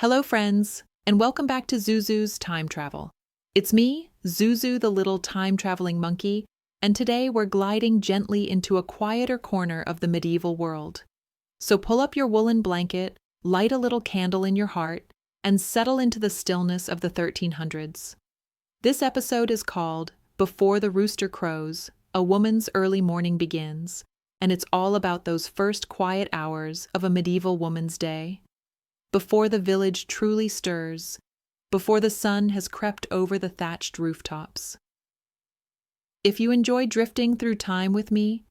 Hello, friends, and welcome back to Zuzu's Time Travel. It's me, Zuzu the little time-traveling monkey, and today we're gliding gently into a quieter corner of the medieval world. So pull up your woolen blanket, light a little candle in your heart, and settle into the stillness of the 1300s. This episode is called Before the Rooster Crows, A Woman's Early Morning Begins, and it's all about those first quiet hours of a medieval woman's day. Before the village truly stirs, before the sun has crept over the thatched rooftops. If you enjoy drifting through time with me,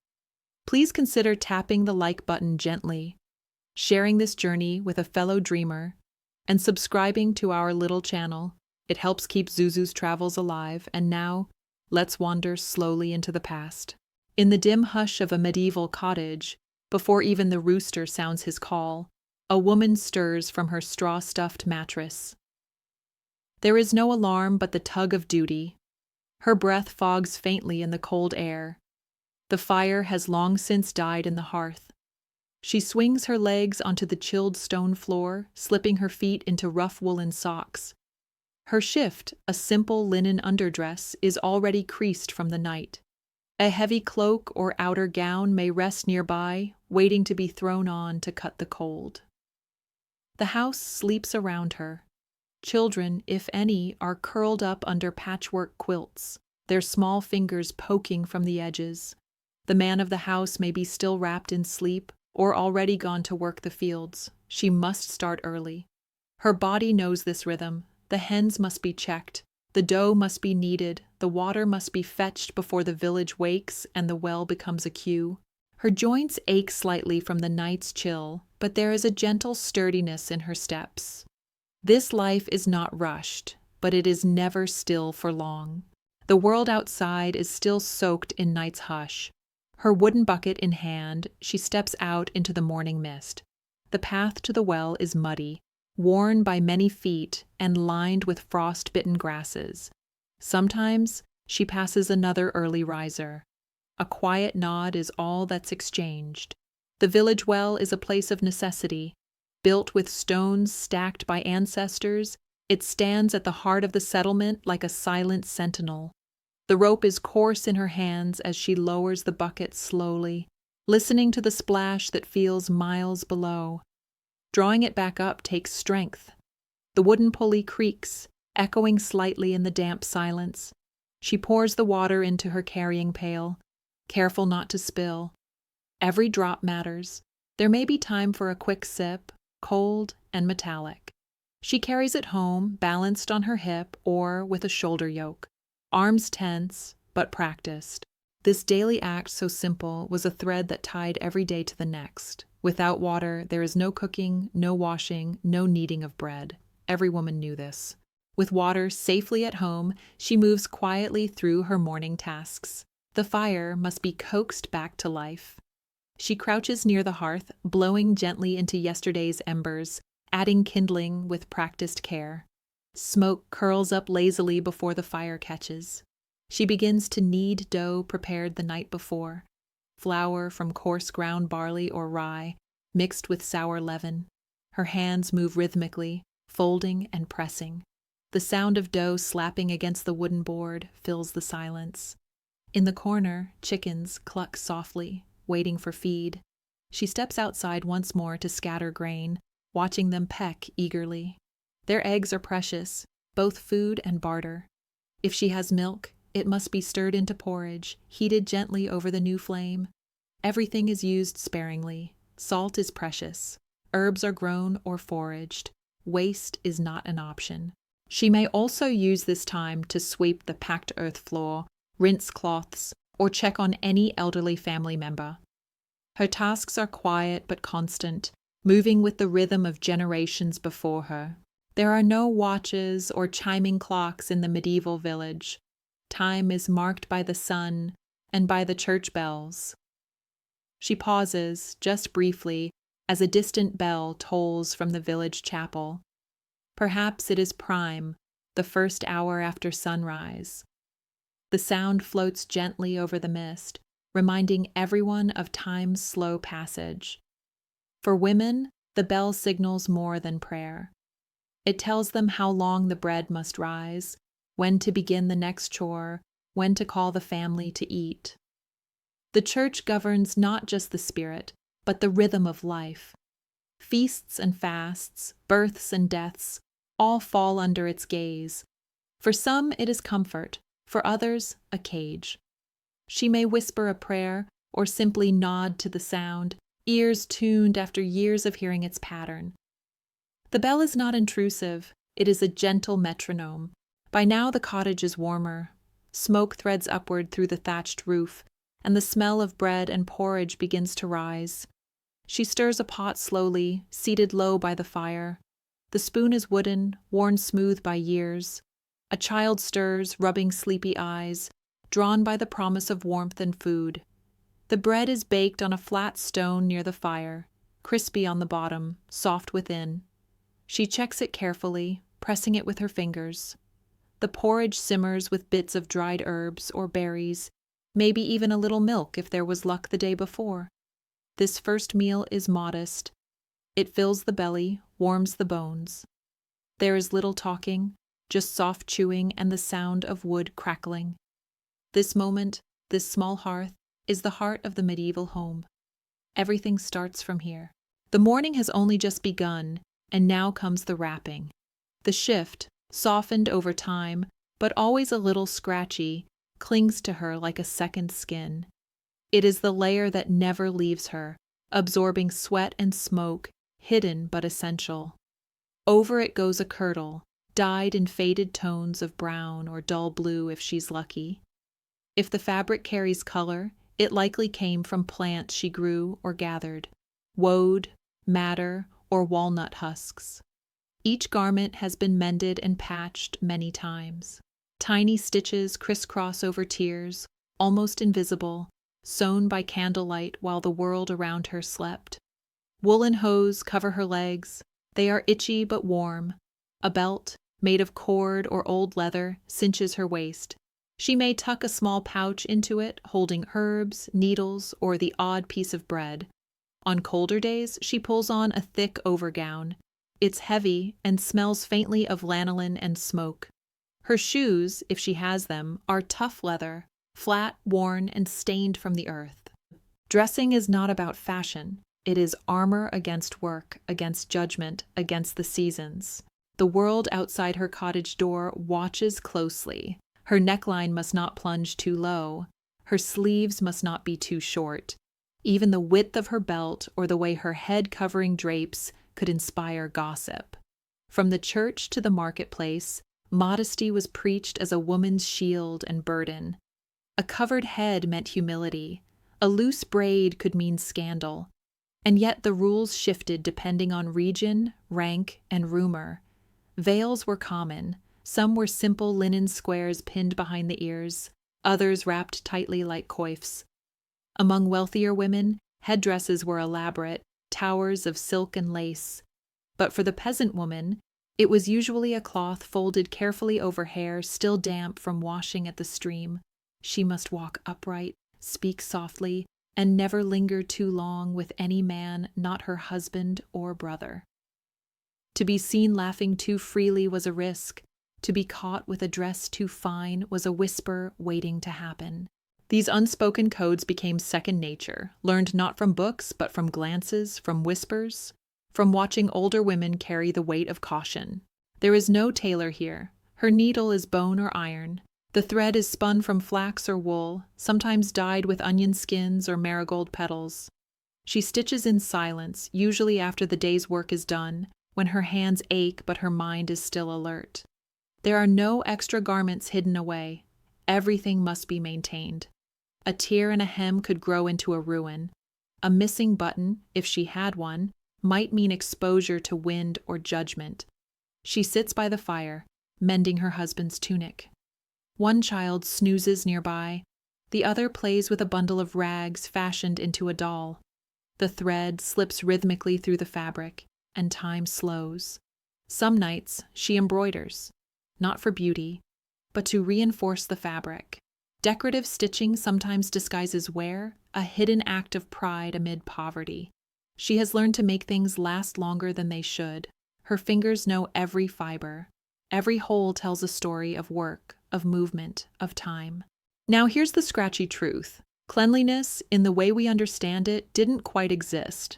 please consider tapping the like button gently, sharing this journey with a fellow dreamer, and subscribing to our little channel. It helps keep Zuzu's travels alive, and now, let's wander slowly into the past. In the dim hush of a medieval cottage, before even the rooster sounds his call, a woman stirs from her straw-stuffed mattress. There is no alarm but the tug of duty. Her breath fogs faintly in the cold air. The fire has long since died in the hearth. She swings her legs onto the chilled stone floor, slipping her feet into rough woolen socks. Her shift, a simple linen underdress, is already creased from the night. A heavy cloak or outer gown may rest nearby, waiting to be thrown on to cut the cold. The house sleeps around her. Children, if any, are curled up under patchwork quilts, their small fingers poking from the edges. The man of the house may be still wrapped in sleep or already gone to work the fields. She must start early. Her body knows this rhythm. The hens must be checked, the dough must be kneaded, the water must be fetched before the village wakes and the well becomes a queue. Her joints ache slightly from the night's chill, but there is a gentle sturdiness in her steps. This life is not rushed, but it is never still for long. The world outside is still soaked in night's hush. Her wooden bucket in hand, she steps out into the morning mist. The path to the well is muddy, worn by many feet and lined with frost-bitten grasses. Sometimes she passes another early riser. A quiet nod is all that's exchanged. The village well is a place of necessity. Built with stones stacked by ancestors, it stands at the heart of the settlement like a silent sentinel. The rope is coarse in her hands as she lowers the bucket slowly, listening to the splash that feels miles below. Drawing it back up takes strength. The wooden pulley creaks, echoing slightly in the damp silence. She pours the water into her carrying pail, careful not to spill. Every drop matters. There may be time for a quick sip, cold and metallic. She carries it home, balanced on her hip or with a shoulder yoke, arms tense but practiced. This daily act, so simple, was a thread that tied every day to the next. Without water, there is no cooking, no washing, no kneading of bread. Every woman knew this. With water safely at home, she moves quietly through her morning tasks. The fire must be coaxed back to life. She crouches near the hearth, blowing gently into yesterday's embers, adding kindling with practiced care. Smoke curls up lazily before the fire catches. She begins to knead dough prepared the night before, flour from coarse ground barley or rye, mixed with sour leaven. Her hands move rhythmically, folding and pressing. The sound of dough slapping against the wooden board fills the silence. In the corner, chickens cluck softly, waiting for feed. She steps outside once more to scatter grain, watching them peck eagerly. Their eggs are precious, both food and barter. If she has milk, it must be stirred into porridge, heated gently over the new flame. Everything is used sparingly. Salt is precious. Herbs are grown or foraged. Waste is not an option. She may also use this time to sweep the packed earth floor, rinse cloths, or check on any elderly family member. Her tasks are quiet but constant, moving with the rhythm of generations before her. There are no watches or chiming clocks in the medieval village. Time is marked by the sun and by the church bells. She pauses, just briefly, as a distant bell tolls from the village chapel. Perhaps it is prime, the first hour after sunrise. The sound floats gently over the mist, reminding everyone of time's slow passage. For women, the bell signals more than prayer. It tells them how long the bread must rise, when to begin the next chore, when to call the family to eat. The church governs not just the spirit, but the rhythm of life. Feasts and fasts, births and deaths, all fall under its gaze. For some it is comfort, for others a cage. She may whisper a prayer or simply nod to the sound, ears tuned after years of hearing its pattern. The bell is not intrusive, it is a gentle metronome. By now the cottage is warmer. Smoke threads upward through the thatched roof, and the smell of bread and porridge begins to rise. She stirs a pot slowly, seated low by the fire. The spoon is wooden, worn smooth by years. A child stirs, rubbing sleepy eyes, drawn by the promise of warmth and food. The bread is baked on a flat stone near the fire, crispy on the bottom, soft within. She checks it carefully, pressing it with her fingers. The porridge simmers with bits of dried herbs or berries, maybe even a little milk if there was luck the day before. This first meal is modest. It fills the belly, warms the bones. There is little talking, just soft chewing and the sound of wood crackling. This moment, this small hearth, is the heart of the medieval home. Everything starts from here. The morning has only just begun, and now comes the wrapping. The shift, softened over time, but always a little scratchy, clings to her like a second skin. It is the layer that never leaves her, absorbing sweat and smoke, hidden but essential. Over it goes a kirtle, dyed in faded tones of brown or dull blue if she's lucky. If the fabric carries color, it likely came from plants she grew or gathered, woad, madder, or walnut husks. Each garment has been mended and patched many times. Tiny stitches crisscross over tears, almost invisible, sewn by candlelight while the world around her slept. Woolen hose cover her legs. They are itchy but warm. A belt, made of cord or old leather, cinches her waist. She may tuck a small pouch into it, holding herbs, needles, or the odd piece of bread. On colder days, she pulls on a thick overgown. It's heavy and smells faintly of lanolin and smoke. Her shoes, if she has them, are tough leather, flat, worn, and stained from the earth. Dressing is not about fashion. It is armor against work, against judgment, against the seasons. The world outside her cottage door watches closely. Her neckline must not plunge too low. Her sleeves must not be too short. Even the width of her belt or the way her head covering drapes could inspire gossip. From the church to the marketplace, modesty was preached as a woman's shield and burden. A covered head meant humility. A loose braid could mean scandal. And yet the rules shifted depending on region, rank, and rumor. Veils were common. Some were simple linen squares pinned behind the ears, others wrapped tightly like coifs. Among wealthier women, headdresses were elaborate, towers of silk and lace. But for the peasant woman, it was usually a cloth folded carefully over hair still damp from washing at the stream. She must walk upright, speak softly, and never linger too long with any man not her husband or brother. To be seen laughing too freely was a risk. To be caught with a dress too fine was a whisper waiting to happen. These unspoken codes became second nature, learned not from books, but from glances, from whispers, from watching older women carry the weight of caution. There is no tailor here. Her needle is bone or iron. The thread is spun from flax or wool, sometimes dyed with onion skins or marigold petals. She stitches in silence, usually after the day's work is done, when her hands ache but her mind is still alert. There are no extra garments hidden away. Everything must be maintained. A tear in a hem could grow into a ruin. A missing button, if she had one, might mean exposure to wind or judgment. She sits by the fire, mending her husband's tunic. One child snoozes nearby. The other plays with a bundle of rags fashioned into a doll. The thread slips rhythmically through the fabric, and time slows. Some nights she embroiders, not for beauty, but to reinforce the fabric. Decorative stitching sometimes disguises wear, a hidden act of pride amid poverty. She has learned to make things last longer than they should. Her fingers know every fiber. Every hole tells a story of work, of movement, of time. Now here's the scratchy truth. Cleanliness, in the way we understand it, didn't quite exist.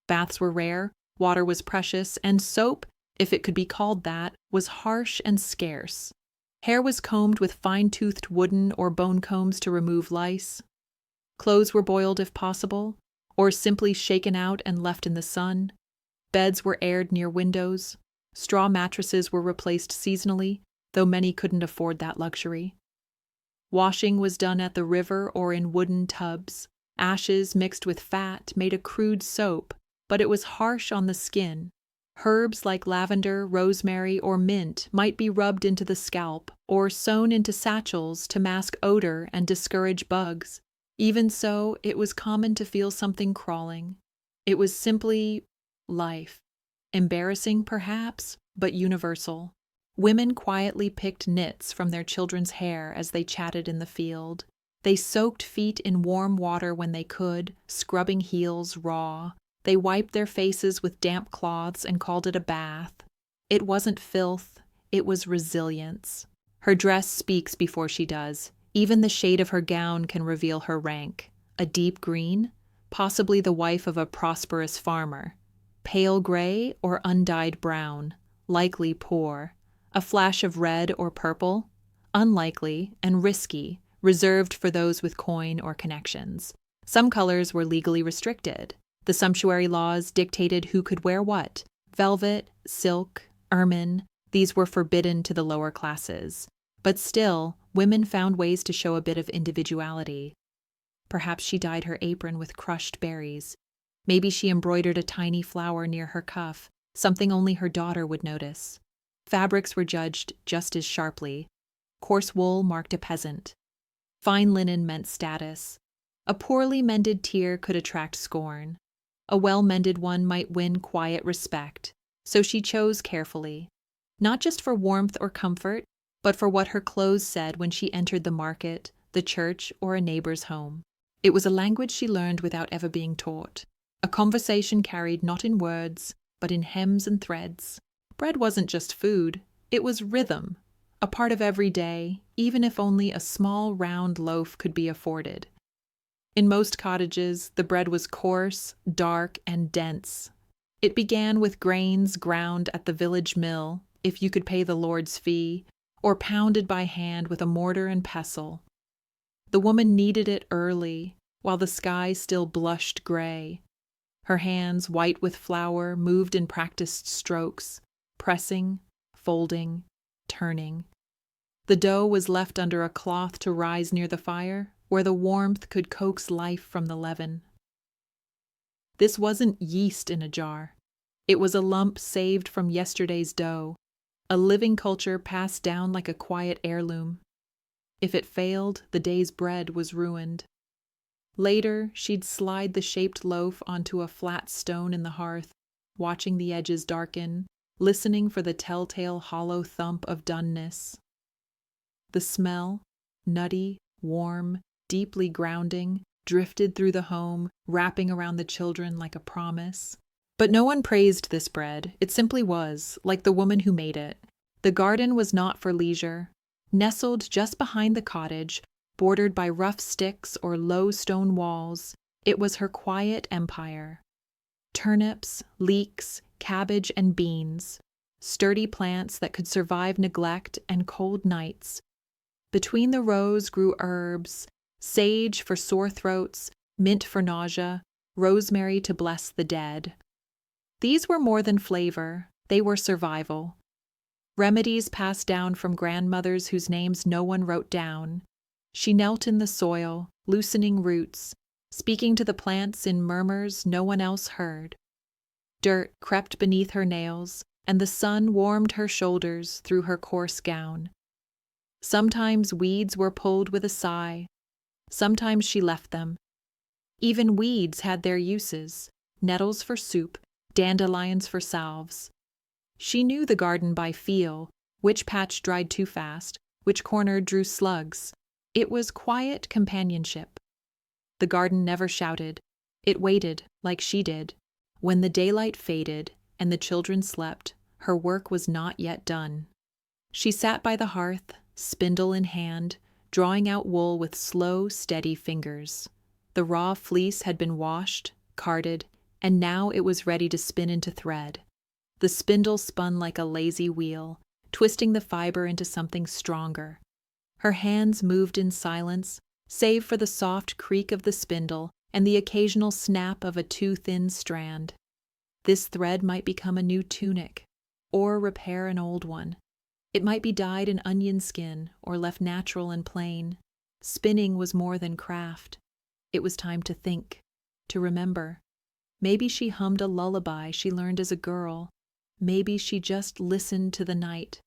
Baths were rare, water was precious, and soap, if it could be called that, was harsh and scarce. Hair was combed with fine-toothed wooden or bone combs to remove lice. Clothes were boiled if possible, or simply shaken out and left in the sun. Beds were aired near windows. Straw mattresses were replaced seasonally, though many couldn't afford that luxury. Washing was done at the river or in wooden tubs. Ashes mixed with fat made a crude soap, but it was harsh on the skin. Herbs like lavender, rosemary, or mint might be rubbed into the scalp or sewn into satchels to mask odor and discourage bugs. Even so, it was common to feel something crawling. It was simply life. Embarrassing, perhaps, but universal. Women quietly picked nits from their children's hair as they chatted in the field. They soaked feet in warm water when they could, scrubbing heels raw. They wiped their faces with damp cloths and called it a bath. It wasn't filth, it was resilience. Her dress speaks before she does. Even the shade of her gown can reveal her rank. A deep green, possibly the wife of a prosperous farmer. Pale gray or undyed brown, likely poor. A flash of red or purple, unlikely and risky, reserved for those with coin or connections. Some colors were legally restricted. The sumptuary laws dictated who could wear what. Velvet, silk, ermine, these were forbidden to the lower classes. But still, women found ways to show a bit of individuality. Perhaps she dyed her apron with crushed berries. Maybe she embroidered a tiny flower near her cuff, something only her daughter would notice. Fabrics were judged just as sharply. Coarse wool marked a peasant. Fine linen meant status. A poorly mended tear could attract scorn. A well-mended one might win quiet respect, so she chose carefully, not just for warmth or comfort, but for what her clothes said when she entered the market, the church, or a neighbor's home. It was a language she learned without ever being taught, a conversation carried not in words, but in hems and threads. Bread wasn't just food, it was rhythm, a part of every day, even if only a small round loaf could be afforded. In most cottages, the bread was coarse, dark, and dense. It began with grains ground at the village mill, if you could pay the Lord's fee, or pounded by hand with a mortar and pestle. The woman kneaded it early, while the sky still blushed gray. Her hands, white with flour, moved in practiced strokes, pressing, folding, turning. The dough was left under a cloth to rise near the fire, where the warmth could coax life from the leaven. This wasn't yeast in a jar. It was a lump saved from yesterday's dough, a living culture passed down like a quiet heirloom. If it failed, the day's bread was ruined. Later, she'd slide the shaped loaf onto a flat stone in the hearth, watching the edges darken, listening for the telltale hollow thump of doneness. The smell, nutty, warm, deeply grounding, drifted through the home, wrapping around the children like a promise. But no one praised this bread. It simply was, like the woman who made it. The garden was not for leisure. Nestled just behind the cottage, bordered by rough sticks or low stone walls, it was her quiet empire. Turnips, leeks, cabbage, and beans, sturdy plants that could survive neglect and cold nights. Between the rows grew herbs, sage for sore throats, mint for nausea, rosemary to bless the dead. These were more than flavor, they were survival. Remedies passed down from grandmothers whose names no one wrote down. She knelt in the soil, loosening roots, speaking to the plants in murmurs no one else heard. Dirt crept beneath her nails, and the sun warmed her shoulders through her coarse gown. Sometimes weeds were pulled with a sigh. Sometimes she left them. Even weeds had their uses, nettles for soup, dandelions for salves. She knew the garden by feel, which patch dried too fast, which corner drew slugs. It was quiet companionship. The garden never shouted. It waited, like she did. When the daylight faded and the children slept, her work was not yet done. She sat by the hearth, spindle in hand, drawing out wool with slow, steady fingers. The raw fleece had been washed, carded, and now it was ready to spin into thread. The spindle spun like a lazy wheel, twisting the fiber into something stronger. Her hands moved in silence, save for the soft creak of the spindle and the occasional snap of a too thin strand. This thread might become a new tunic, or repair an old one. It might be dyed in onion skin or left natural and plain. Spinning was more than craft. It was time to think, to remember. Maybe she hummed a lullaby she learned as a girl. Maybe she just listened to the night.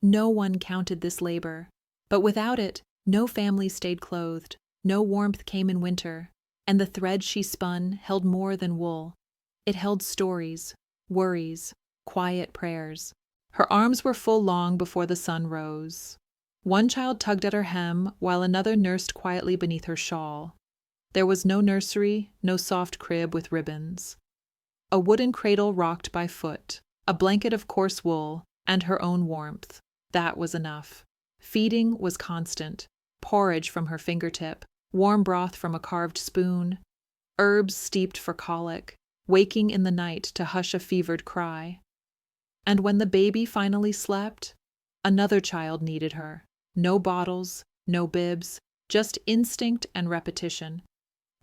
No one counted this labor, but without it, no family stayed clothed, no warmth came in winter, and the thread she spun held more than wool. It held stories, worries, quiet prayers. Her arms were full long before the sun rose. One child tugged at her hem, while another nursed quietly beneath her shawl. There was no nursery, no soft crib with ribbons. A wooden cradle rocked by foot, a blanket of coarse wool, and her own warmth. That was enough. Feeding was constant. Porridge from her fingertip, warm broth from a carved spoon, herbs steeped for colic, waking in the night to hush a fevered cry. And when the baby finally slept, another child needed her. No bottles, no bibs, just instinct and repetition.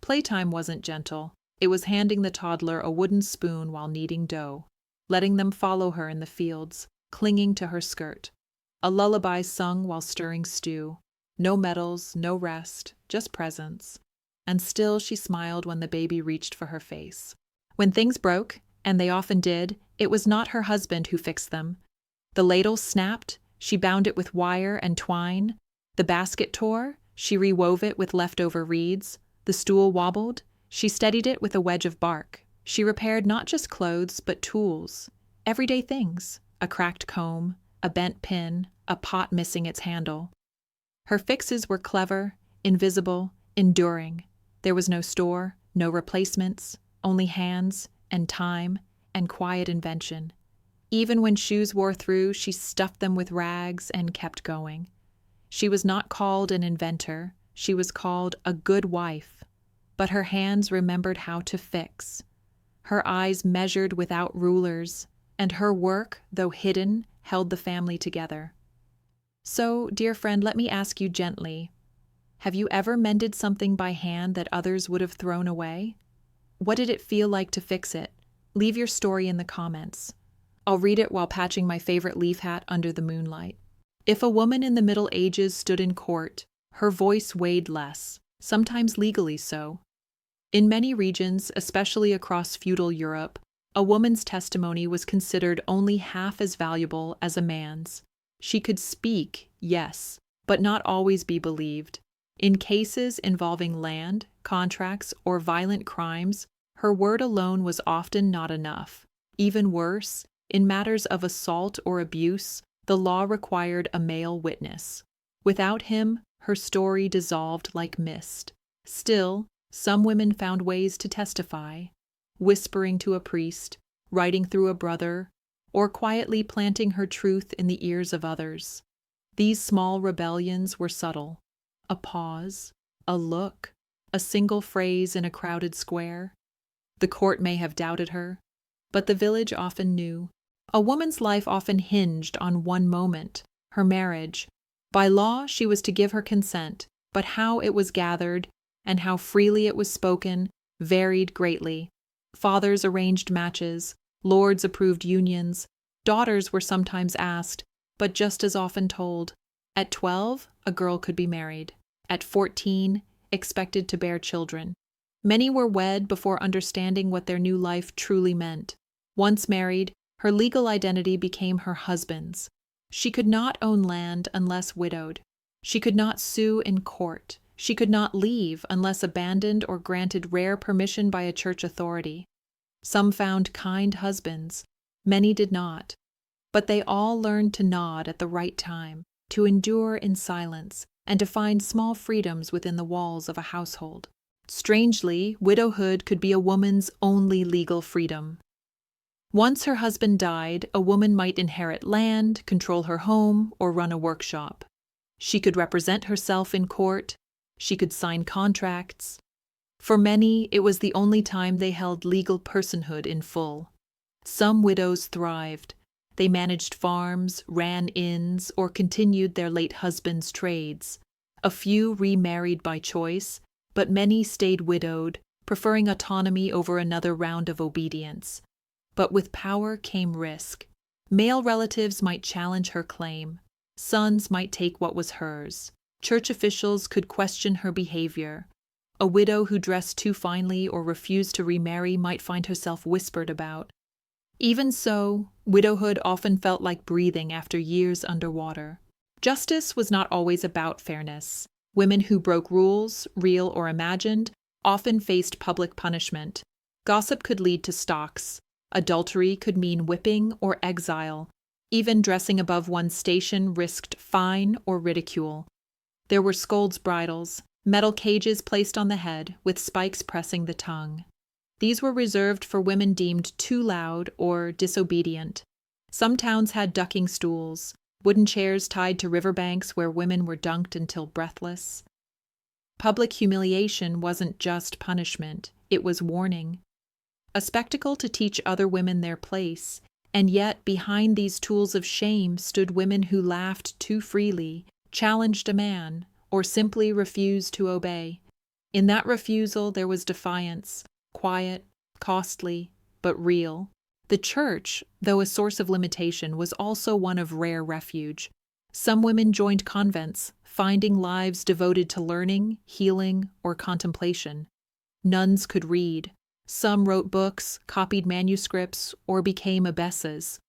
Playtime wasn't gentle. It was handing the toddler a wooden spoon while kneading dough, letting them follow her in the fields, clinging to her skirt. A lullaby sung while stirring stew. No medals, no rest, just presence. And still she smiled when the baby reached for her face. When things broke, and they often did, it was not her husband who fixed them. The ladle snapped, she bound it with wire and twine. The basket tore, she rewove it with leftover reeds. The stool wobbled, she steadied it with a wedge of bark. She repaired not just clothes, but tools, everyday things, a cracked comb, a bent pin, a pot missing its handle. Her fixes were clever, invisible, enduring. There was no store, no replacements, only hands and time and quiet invention. Even when shoes wore through, she stuffed them with rags and kept going. She was not called an inventor, she was called a good wife, but her hands remembered how to fix. Her eyes measured without rulers, and her work, though hidden, held the family together. So, dear friend, let me ask you gently, have you ever mended something by hand that others would have thrown away? What did it feel like to fix it? Leave your story in the comments. I'll read it while patching my favorite leaf hat under the moonlight. If a woman in the Middle Ages stood in court, her voice weighed less, sometimes legally so. In many regions, especially across feudal Europe, a woman's testimony was considered only half as valuable as a man's. She could speak, yes, but not always be believed. In cases involving land, contracts, or violent crimes, her word alone was often not enough. Even worse, in matters of assault or abuse, the law required a male witness. Without him, her story dissolved like mist. Still, some women found ways to testify, whispering to a priest, writing through a brother, or quietly planting her truth in the ears of others. These small rebellions were subtle. A pause, a look, a single phrase in a crowded square. The court may have doubted her, but the village often knew. A woman's life often hinged on one moment, her marriage. By law, she was to give her consent, but how it was gathered and how freely it was spoken varied greatly. Fathers arranged matches, lords approved unions, daughters were sometimes asked, but just as often told. At 12, a girl could be married. At 14, expected to bear children. Many were wed before understanding what their new life truly meant. Once married, her legal identity became her husband's. She could not own land unless widowed. She could not sue in court. She could not leave unless abandoned or granted rare permission by a church authority. Some found kind husbands. Many did not. But they all learned to nod at the right time, to endure in silence, and to find small freedoms within the walls of a household. Strangely, widowhood could be a woman's only legal freedom. Once her husband died, a woman might inherit land, control her home, or run a workshop. She could represent herself in court. She could sign contracts. For many, it was the only time they held legal personhood in full. Some widows thrived. They managed farms, ran inns, or continued their late husband's trades. A few remarried by choice, but many stayed widowed, preferring autonomy over another round of obedience. But with power came risk. Male relatives might challenge her claim. Sons might take what was hers. Church officials could question her behavior. A widow who dressed too finely or refused to remarry might find herself whispered about. Even so, widowhood often felt like breathing after years underwater. Justice was not always about fairness. Women who broke rules, real or imagined, often faced public punishment. Gossip could lead to stocks. Adultery could mean whipping or exile. Even dressing above one's station risked fine or ridicule. There were scold's bridles, metal cages placed on the head, with spikes pressing the tongue. These were reserved for women deemed too loud or disobedient. Some towns had ducking stools, wooden chairs tied to riverbanks where women were dunked until breathless. Public humiliation wasn't just punishment, it was warning. A spectacle to teach other women their place, and yet behind these tools of shame stood women who laughed too freely, challenged a man, or simply refused to obey. In that refusal there was defiance, quiet, costly, but real. The church, though a source of limitation, was also one of rare refuge. Some women joined convents, finding lives devoted to learning, healing, or contemplation. Nuns could read. Some wrote books, copied manuscripts, or became abbesses,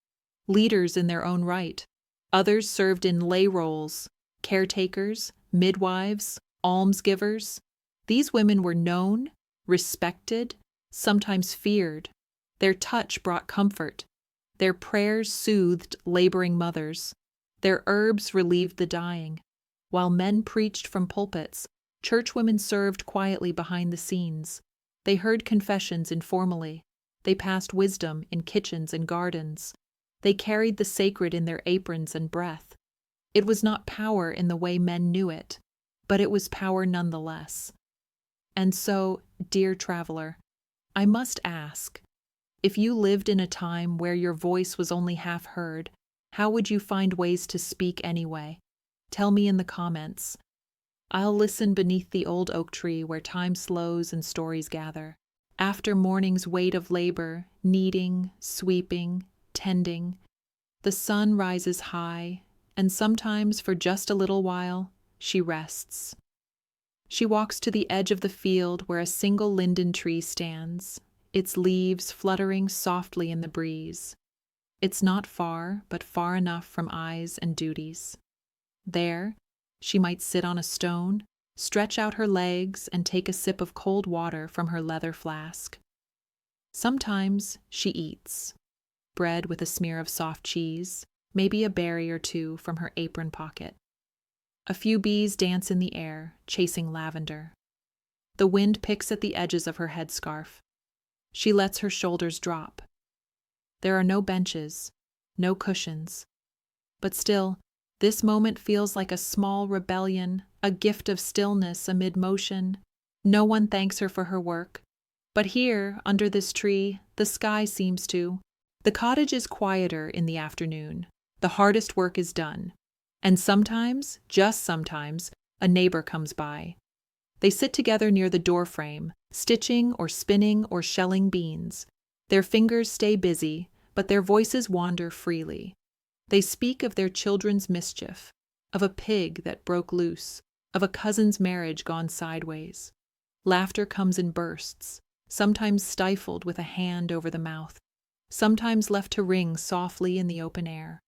leaders in their own right. Others served in lay roles, caretakers, midwives, almsgivers. These women were known, respected, sometimes feared. Their touch brought comfort. Their prayers soothed laboring mothers. Their herbs relieved the dying. While men preached from pulpits, churchwomen served quietly behind the scenes. They heard confessions informally. They passed wisdom in kitchens and gardens. They carried the sacred in their aprons and breath. It was not power in the way men knew it, but it was power nonetheless. And so, dear traveler, I must ask, if you lived in a time where your voice was only half heard, how would you find ways to speak anyway? Tell me in the comments. I'll listen beneath the old oak tree where time slows and stories gather. After morning's weight of labor, kneading, sweeping, tending, the sun rises high, and sometimes for just a little while, she rests. She walks to the edge of the field where a single linden tree stands, its leaves fluttering softly in the breeze. It's not far, but far enough from eyes and duties. There, she might sit on a stone, stretch out her legs, and take a sip of cold water from her leather flask. Sometimes she eats. Bread with a smear of soft cheese, maybe a berry or two from her apron pocket. A few bees dance in the air, chasing lavender. The wind picks at the edges of her headscarf. She lets her shoulders drop. There are no benches, no cushions. But still, this moment feels like a small rebellion, a gift of stillness amid motion. No one thanks her for her work. But here, under this tree, the sky seems to. The cottage is quieter in the afternoon. The hardest work is done. And sometimes, just sometimes, a neighbor comes by. They sit together near the doorframe, stitching or spinning or shelling beans. Their fingers stay busy, but their voices wander freely. They speak of their children's mischief, of a pig that broke loose, of a cousin's marriage gone sideways. Laughter comes in bursts, sometimes stifled with a hand over the mouth, sometimes left to ring softly in the open air.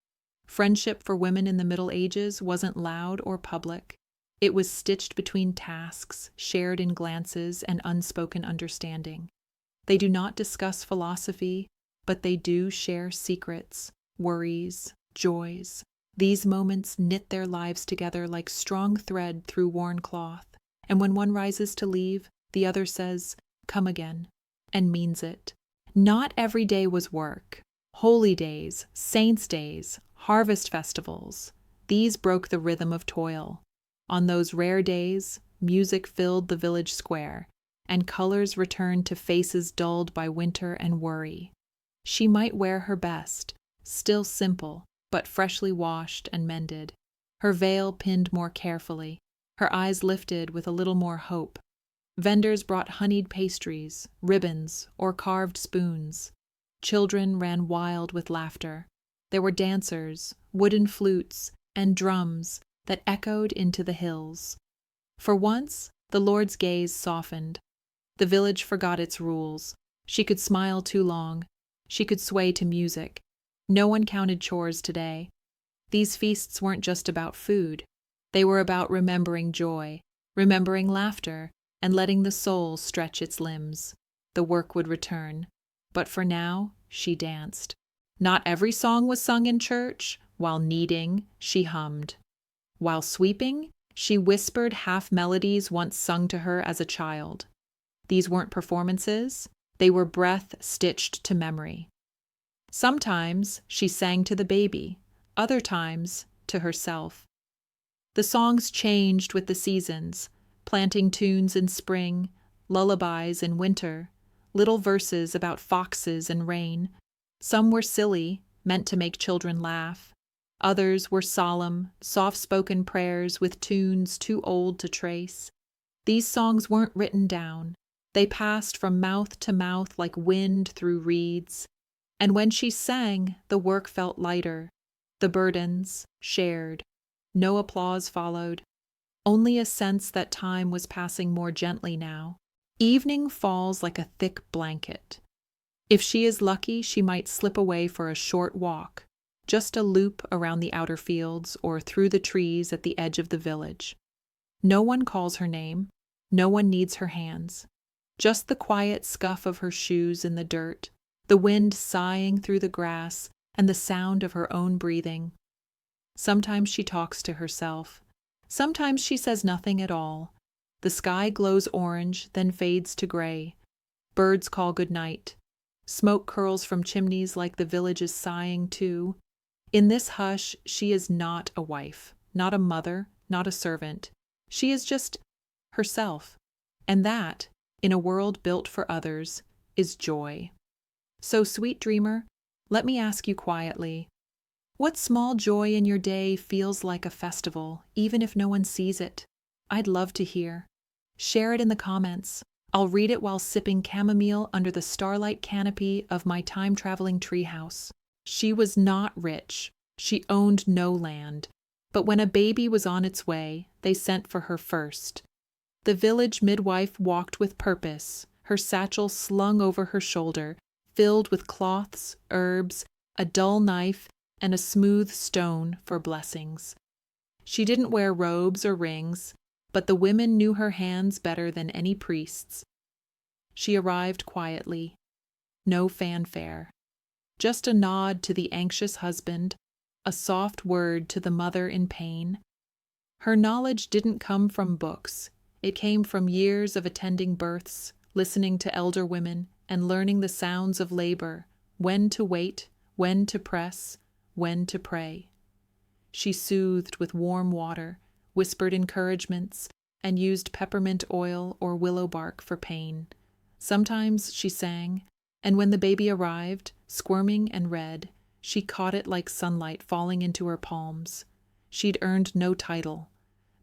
Friendship for women in the Middle Ages wasn't loud or public. It was stitched between tasks, shared in glances and unspoken understanding. They do not discuss philosophy, but they do share secrets, worries, joys. These moments knit their lives together like strong thread through worn cloth, and when one rises to leave, the other says, "Come again," and means it. Not every day was work. Holy days, saints' days, harvest festivals, these broke the rhythm of toil. On those rare days, music filled the village square, and colors returned to faces dulled by winter and worry. She might wear her best, still simple, but freshly washed and mended, her veil pinned more carefully, her eyes lifted with a little more hope. Vendors brought honeyed pastries, ribbons, or carved spoons. Children ran wild with laughter. There were dancers, wooden flutes, and drums that echoed into the hills. For once, the Lord's gaze softened. The village forgot its rules. She could smile too long. She could sway to music. No one counted chores today. These feasts weren't just about food. They were about remembering joy, remembering laughter, and letting the soul stretch its limbs. The work would return. But for now, she danced. Not every song was sung in church. While kneading, she hummed. While sweeping, she whispered half melodies once sung to her as a child. These weren't performances. They were breath stitched to memory. Sometimes she sang to the baby, other times to herself. The songs changed with the seasons, planting tunes in spring, lullabies in winter, little verses about foxes and rain. Some were silly, meant to make children laugh. Others were solemn, soft-spoken prayers with tunes too old to trace. These songs weren't written down. They passed from mouth to mouth like wind through reeds. And when she sang, the work felt lighter, the burdens shared. No applause followed, only a sense that time was passing more gently now. Evening falls like a thick blanket. If she is lucky, she might slip away for a short walk, just a loop around the outer fields or through the trees at the edge of the village. No one calls her name, no one needs her hands. Just the quiet scuff of her shoes in the dirt, the wind sighing through the grass, and the sound of her own breathing. Sometimes she talks to herself. Sometimes she says nothing at all. The sky glows orange, then fades to gray. Birds call good night. Smoke curls from chimneys like the village is sighing too. In this hush, she is not a wife, not a mother, not a servant. She is just herself. And that, in a world built for others, is joy. So, sweet dreamer, let me ask you quietly, what small joy in your day feels like a festival, even if no one sees it? I'd love to hear. Share it in the comments. I'll read it while sipping chamomile under the starlight canopy of my time-traveling treehouse. She was not rich. She owned no land. But when a baby was on its way, they sent for her first. The village midwife walked with purpose, her satchel slung over her shoulder, filled with cloths, herbs, a dull knife, and a smooth stone for blessings. She didn't wear robes or rings, but the women knew her hands better than any priests. She arrived quietly. No fanfare. Just a nod to the anxious husband, a soft word to the mother in pain. Her knowledge didn't come from books. It came from years of attending births, listening to elder women, and learning the sounds of labor, when to wait, when to press, when to pray. She soothed with warm water, whispered encouragements, and used peppermint oil or willow bark for pain. Sometimes she sang, and when the baby arrived, squirming and red, she caught it like sunlight falling into her palms. She'd earned no title,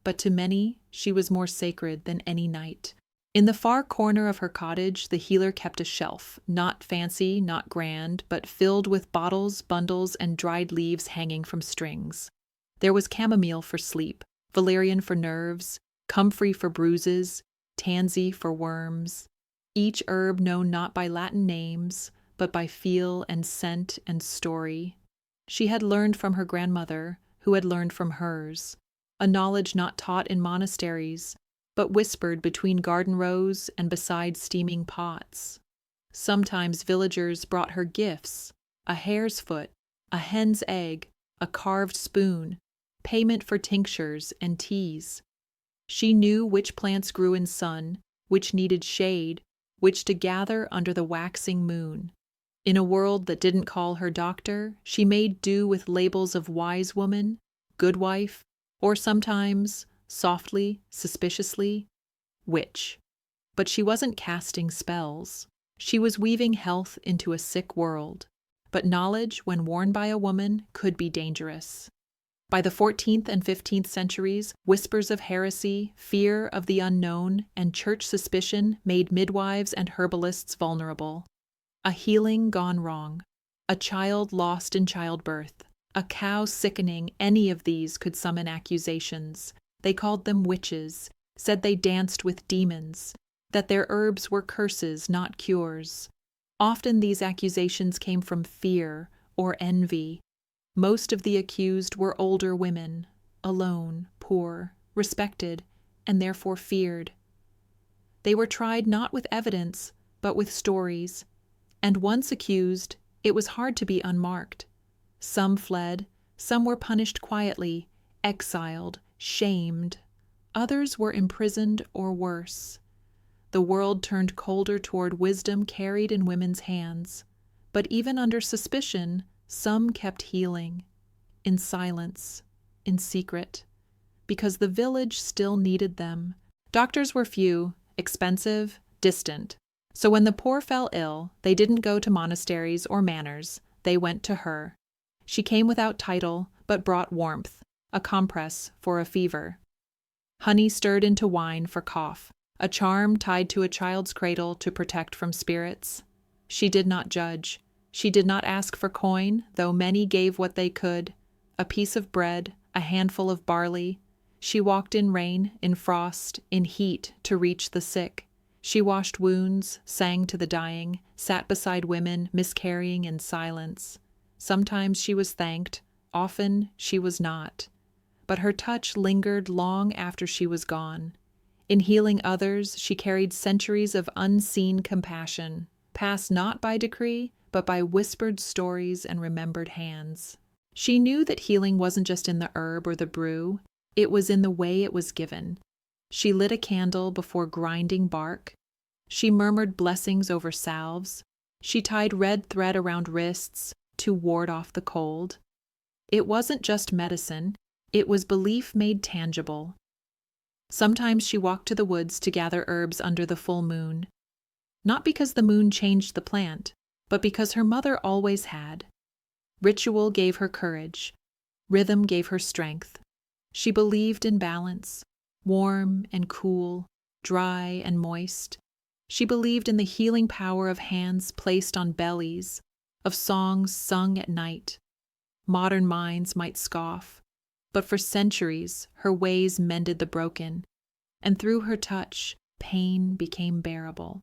but to many she was more sacred than any knight. In the far corner of her cottage, the healer kept a shelf, not fancy, not grand, but filled with bottles, bundles, and dried leaves hanging from strings. There was chamomile for sleep, valerian for nerves, comfrey for bruises, tansy for worms, each herb known not by Latin names, but by feel and scent and story. She had learned from her grandmother, who had learned from hers, a knowledge not taught in monasteries, but whispered between garden rows and beside steaming pots. Sometimes villagers brought her gifts, a hare's foot, a hen's egg, a carved spoon, payment for tinctures and teas. She knew which plants grew in sun, which needed shade, which to gather under the waxing moon. In a world that didn't call her doctor, she made do with labels of wise woman, good wife, or sometimes, softly, suspiciously, witch. But she wasn't casting spells. She was weaving health into a sick world. But knowledge, when worn by a woman, could be dangerous. By the 14th and 15th centuries, whispers of heresy, fear of the unknown, and church suspicion made midwives and herbalists vulnerable. A healing gone wrong, a child lost in childbirth, a cow sickening, any of these could summon accusations. They called them witches, said they danced with demons, that their herbs were curses, not cures. Often these accusations came from fear or envy. Most of the accused were older women, alone, poor, respected, and therefore feared. They were tried not with evidence, but with stories. And once accused, it was hard to be unmarked. Some fled, some were punished quietly, exiled, shamed. Others were imprisoned or worse. The world turned colder toward wisdom carried in women's hands. But even under suspicion, some kept healing, in silence, in secret, because the village still needed them. Doctors were few, expensive, distant. So when the poor fell ill, they didn't go to monasteries or manors, they went to her. She came without title, but brought warmth, a compress for a fever. Honey stirred into wine for cough, a charm tied to a child's cradle to protect from spirits. She did not judge. She did not ask for coin, though many gave what they could, a piece of bread, a handful of barley. She walked in rain, in frost, in heat to reach the sick. She washed wounds, sang to the dying, sat beside women miscarrying in silence. Sometimes she was thanked, often she was not. But her touch lingered long after she was gone. In healing others, she carried centuries of unseen compassion, passed not by decree, but by whispered stories and remembered hands. She knew that healing wasn't just in the herb or the brew, it was in the way it was given. She lit a candle before grinding bark. She murmured blessings over salves. She tied red thread around wrists to ward off the cold. It wasn't just medicine, it was belief made tangible. Sometimes she walked to the woods to gather herbs under the full moon. Not because the moon changed the plant, but because her mother always had. Ritual gave her courage. Rhythm gave her strength. She believed in balance, warm and cool, dry and moist. She believed in the healing power of hands placed on bellies, of songs sung at night. Modern minds might scoff, but for centuries her ways mended the broken, and through her touch, pain became bearable,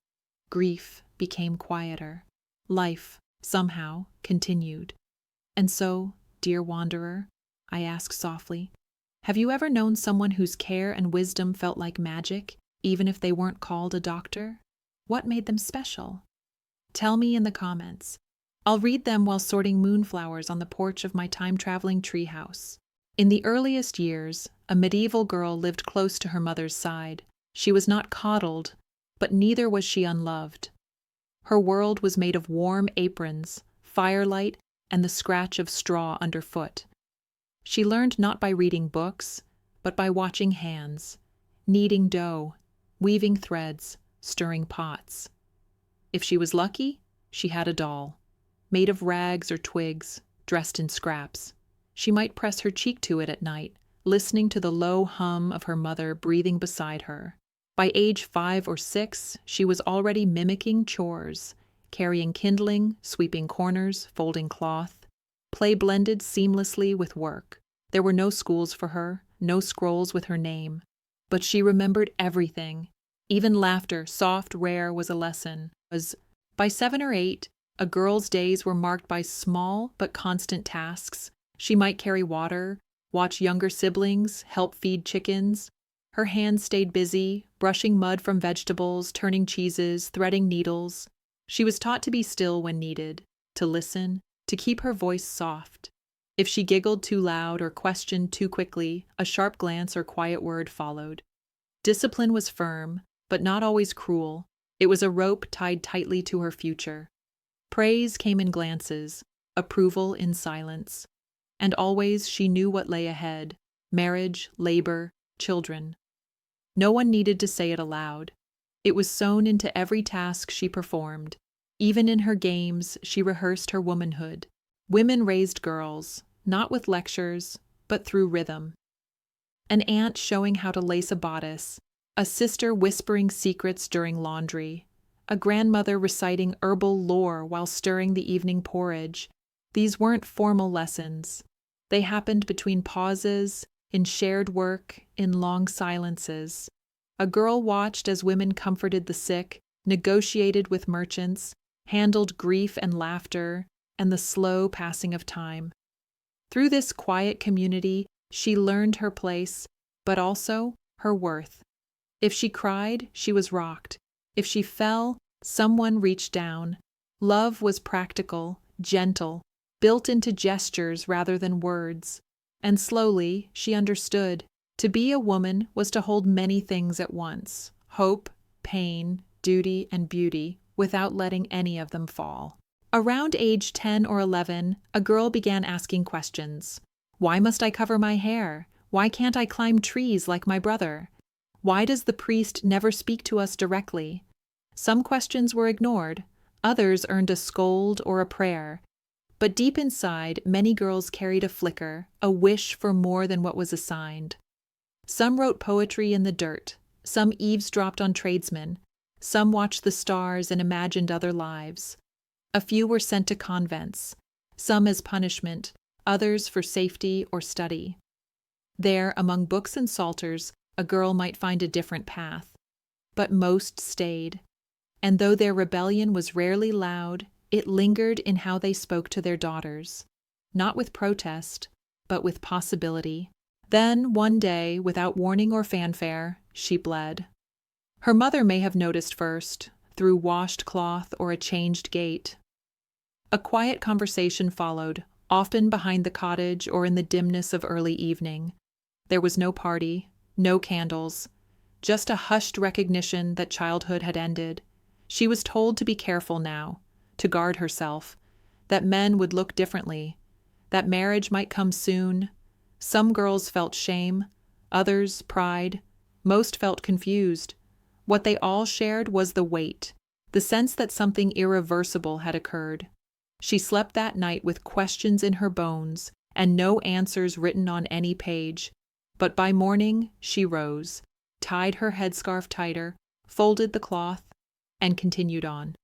grief became quieter, life, somehow, continued. And so, dear wanderer, I ask softly, have you ever known someone whose care and wisdom felt like magic, even if they weren't called a doctor? What made them special? Tell me in the comments. I'll read them while sorting moonflowers on the porch of my time-traveling treehouse. In the earliest years, a medieval girl lived close to her mother's side. She was not coddled, but neither was she unloved. Her world was made of warm aprons, firelight, and the scratch of straw underfoot. She learned not by reading books, but by watching hands, kneading dough, weaving threads, stirring pots. If she was lucky, she had a doll, made of rags or twigs, dressed in scraps. She might press her cheek to it at night, listening to the low hum of her mother breathing beside her. By age 5 or 6, she was already mimicking chores, carrying kindling, sweeping corners, folding cloth. Play blended seamlessly with work. There were no schools for her, no scrolls with her name. But she remembered everything. Even laughter, soft, rare, was a lesson. By 7 or 8, a girl's days were marked by small but constant tasks. She might carry water, watch younger siblings, help feed chickens. Her hands stayed busy, brushing mud from vegetables, turning cheeses, threading needles. She was taught to be still when needed, to listen, to keep her voice soft. If she giggled too loud or questioned too quickly, a sharp glance or quiet word followed. Discipline was firm, but not always cruel. It was a rope tied tightly to her future. Praise came in glances, approval in silence. And always she knew what lay ahead: marriage, labor, children. No one needed to say it aloud. It was sewn into every task she performed. Even in her games, she rehearsed her womanhood. Women raised girls, not with lectures, but through rhythm. An aunt showing how to lace a bodice, a sister whispering secrets during laundry, a grandmother reciting herbal lore while stirring the evening porridge. These weren't formal lessons. They happened between pauses, in shared work, in long silences. A girl watched as women comforted the sick, negotiated with merchants, handled grief and laughter, and the slow passing of time. Through this quiet community, she learned her place, but also her worth. If she cried, she was rocked. If she fell, someone reached down. Love was practical, gentle, built into gestures rather than words. And slowly, she understood. To be a woman was to hold many things at once: hope, pain, duty, and beauty, without letting any of them fall. Around age 10 or 11, a girl began asking questions. Why must I cover my hair? Why can't I climb trees like my brother? Why does the priest never speak to us directly? Some questions were ignored, others earned a scold or a prayer. But deep inside, many girls carried a flicker, a wish for more than what was assigned. Some wrote poetry in the dirt, some eavesdropped on tradesmen, some watched the stars and imagined other lives. A few were sent to convents, some as punishment, others for safety or study. There, among books and psalters, a girl might find a different path. But most stayed. And though their rebellion was rarely loud, it lingered in how they spoke to their daughters, not with protest, but with possibility. Then, one day, without warning or fanfare, she bled. Her mother may have noticed first, through washed cloth or a changed gait. A quiet conversation followed, often behind the cottage or in the dimness of early evening. There was no party, no candles, just a hushed recognition that childhood had ended. She was told to be careful now, to guard herself, that men would look differently, that marriage might come soon. Some girls felt shame, others pride, most felt confused. What they all shared was the weight, the sense that something irreversible had occurred. She slept that night with questions in her bones and no answers written on any page. But by morning, she rose, tied her headscarf tighter, folded the cloth, and continued on.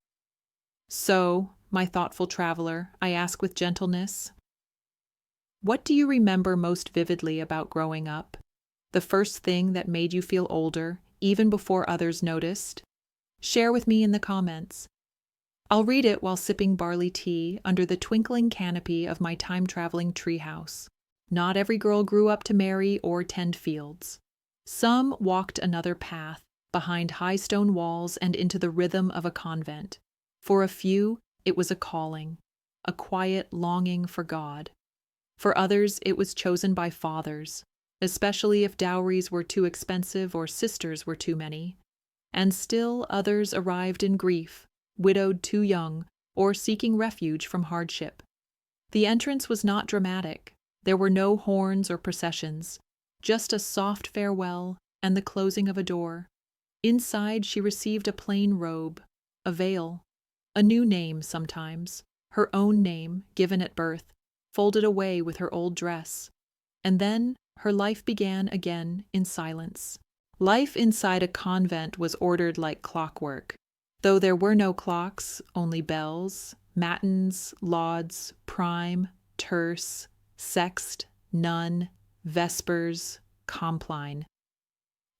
So, my thoughtful traveler, I ask with gentleness, what do you remember most vividly about growing up? The first thing that made you feel older, even before others noticed? Share with me in the comments. I'll read it while sipping barley tea under the twinkling canopy of my time-traveling treehouse. Not every girl grew up to marry or tend fields. Some walked another path, behind high stone walls and into the rhythm of a convent. For a few, it was a calling, a quiet longing for God. For others, it was chosen by fathers, especially if dowries were too expensive or sisters were too many. And still others arrived in grief, widowed too young, or seeking refuge from hardship. The entrance was not dramatic. There were no horns or processions, just a soft farewell and the closing of a door. Inside she received a plain robe, a veil, a new name sometimes, her own name, given at birth, folded away with her old dress. And then her life began again in silence. Life inside a convent was ordered like clockwork. Though there were no clocks, only bells, matins, lauds, prime, terce, sext, none, vespers, compline.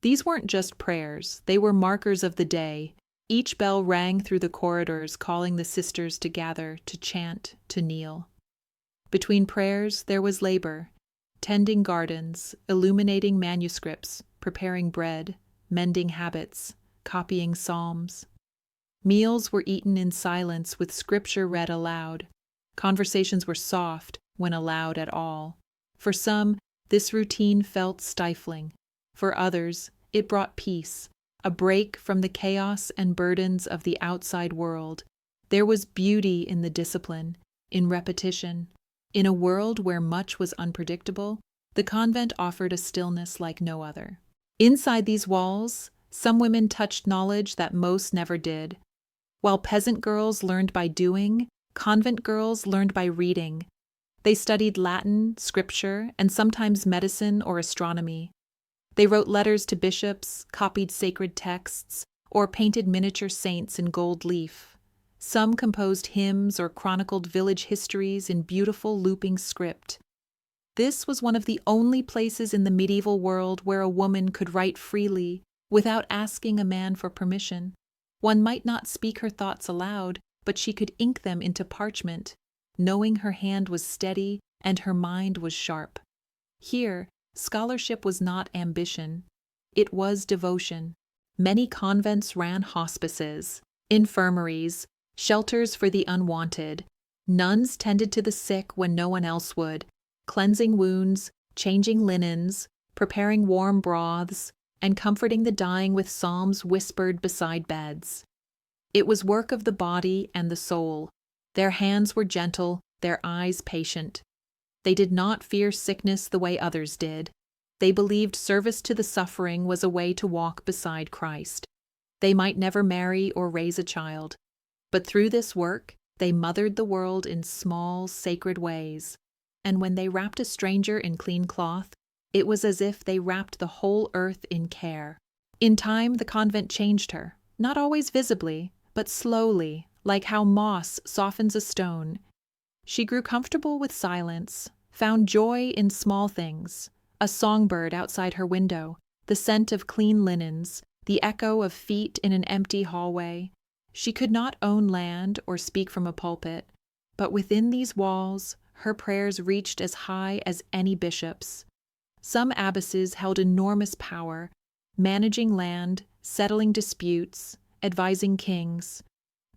These weren't just prayers, they were markers of the day. Each bell rang through the corridors, calling the sisters to gather, to chant, to kneel. Between prayers there was labor, tending gardens, illuminating manuscripts, preparing bread, mending habits, copying psalms. Meals were eaten in silence with scripture read aloud. Conversations were soft, when allowed at all. For some, this routine felt stifling. For others, it brought peace, a break from the chaos and burdens of the outside world. There was beauty in the discipline, in repetition. In a world where much was unpredictable, the convent offered a stillness like no other. Inside these walls, some women touched knowledge that most never did. While peasant girls learned by doing, convent girls learned by reading. They studied Latin, scripture, and sometimes medicine or astronomy. They wrote letters to bishops, copied sacred texts, or painted miniature saints in gold leaf. Some composed hymns or chronicled village histories in beautiful looping script. This was one of the only places in the medieval world where a woman could write freely, without asking a man for permission. One might not speak her thoughts aloud, but she could ink them into parchment, knowing her hand was steady and her mind was sharp. Here, scholarship was not ambition. It was devotion. Many convents ran hospices, infirmaries, shelters for the unwanted. Nuns tended to the sick when no one else would, cleansing wounds, changing linens, preparing warm broths, and comforting the dying with psalms whispered beside beds. It was work of the body and the soul. Their hands were gentle, their eyes patient. They did not fear sickness the way others did. They believed service to the suffering was a way to walk beside Christ. They might never marry or raise a child, but through this work, they mothered the world in small, sacred ways. And when they wrapped a stranger in clean cloth, it was as if they wrapped the whole earth in care. In time, the convent changed her, not always visibly, but slowly, like how moss softens a stone. She grew comfortable with silence, found joy in small things, a songbird outside her window, the scent of clean linens, the echo of feet in an empty hallway. She could not own land or speak from a pulpit, but within these walls, her prayers reached as high as any bishop's. Some abbesses held enormous power, managing land, settling disputes, advising kings.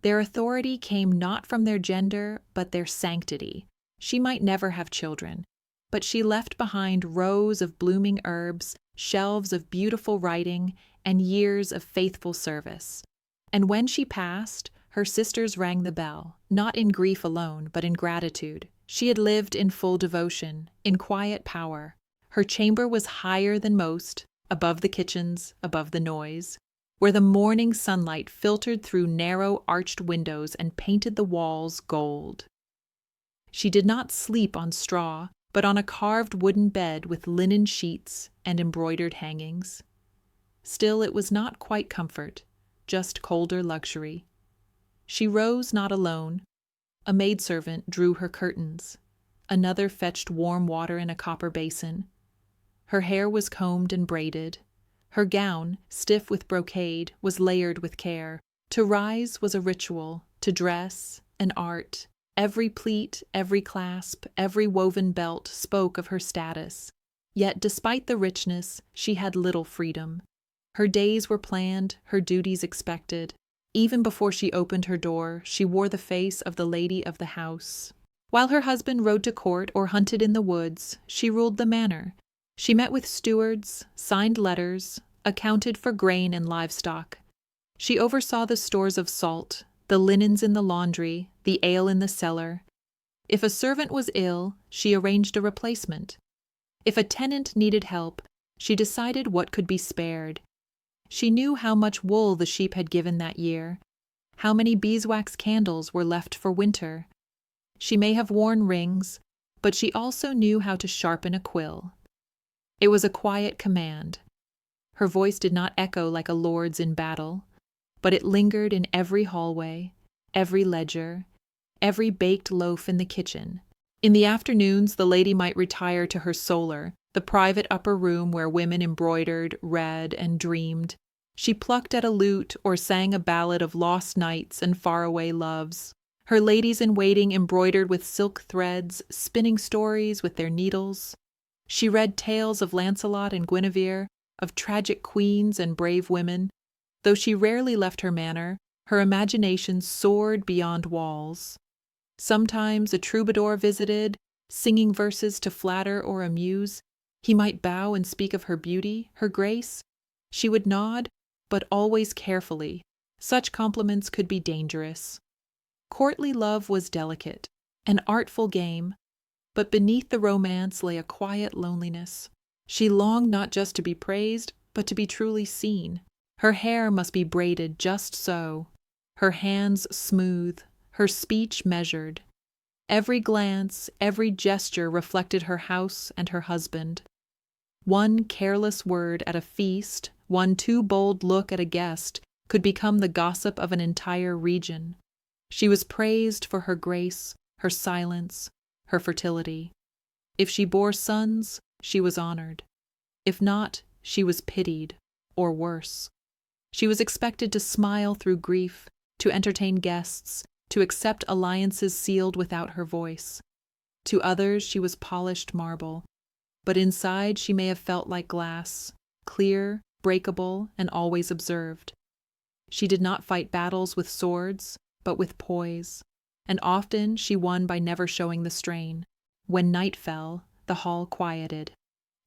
Their authority came not from their gender, but their sanctity. She might never have children, but she left behind rows of blooming herbs, shelves of beautiful writing, and years of faithful service. And when she passed, her sisters rang the bell, not in grief alone, but in gratitude. She had lived in full devotion, in quiet power. Her chamber was higher than most, above the kitchens, above the noise, where the morning sunlight filtered through narrow arched windows and painted the walls gold. She did not sleep on straw, but on a carved wooden bed with linen sheets and embroidered hangings. Still, it was not quite comfort, just colder luxury. She rose not alone. A maidservant drew her curtains. Another fetched warm water in a copper basin. Her hair was combed and braided. Her gown, stiff with brocade, was layered with care. To rise was a ritual, to dress, an art. Every pleat, every clasp, every woven belt spoke of her status. Yet despite the richness, she had little freedom. Her days were planned, her duties expected. Even before she opened her door, she wore the face of the lady of the house. While her husband rode to court or hunted in the woods, she ruled the manor. She met with stewards, signed letters, accounted for grain and livestock. She oversaw the stores of salt, the linens in the laundry, the ale in the cellar. If a servant was ill, she arranged a replacement. If a tenant needed help, she decided what could be spared. She knew how much wool the sheep had given that year, how many beeswax candles were left for winter. She may have worn rings, but she also knew how to sharpen a quill. It was a quiet command. Her voice did not echo like a lord's in battle, but it lingered in every hallway, every ledger, every baked loaf in the kitchen. In the afternoons, the lady might retire to her solar, the private upper room where women embroidered, read, and dreamed. She plucked at a lute or sang a ballad of lost nights and faraway loves. Her ladies-in-waiting embroidered with silk threads, spinning stories with their needles. She read tales of Lancelot and Guinevere, of tragic queens and brave women. Though she rarely left her manor, her imagination soared beyond walls. Sometimes a troubadour visited, singing verses to flatter or amuse. He might bow and speak of her beauty, her grace. She would nod, but always carefully. Such compliments could be dangerous. Courtly love was delicate, an artful game, but beneath the romance lay a quiet loneliness. She longed not just to be praised, but to be truly seen. Her hair must be braided just so, her hands smooth, her speech measured. Every glance, every gesture reflected her house and her husband. One careless word at a feast, one too bold look at a guest, could become the gossip of an entire region. She was praised for her grace, her silence, her fertility. If she bore sons, she was honored. If not, she was pitied, or worse. She was expected to smile through grief, to entertain guests, to accept alliances sealed without her voice. To others she was polished marble, but inside she may have felt like glass, clear, breakable, and always observed. She did not fight battles with swords, but with poise, and often she won by never showing the strain. When night fell, the hall quieted.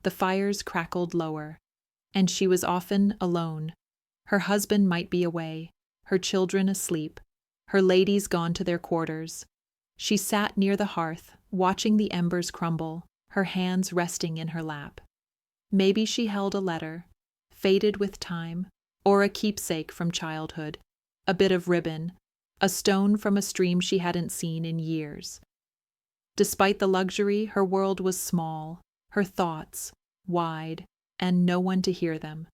The fires crackled lower, and she was often alone. Her husband might be away, her children asleep, her ladies gone to their quarters. She sat near the hearth, watching the embers crumble, her hands resting in her lap. Maybe she held a letter, faded with time, or a keepsake from childhood, a bit of ribbon, a stone from a stream she hadn't seen in years. Despite the luxury, her world was small, her thoughts wide, and no one to hear them.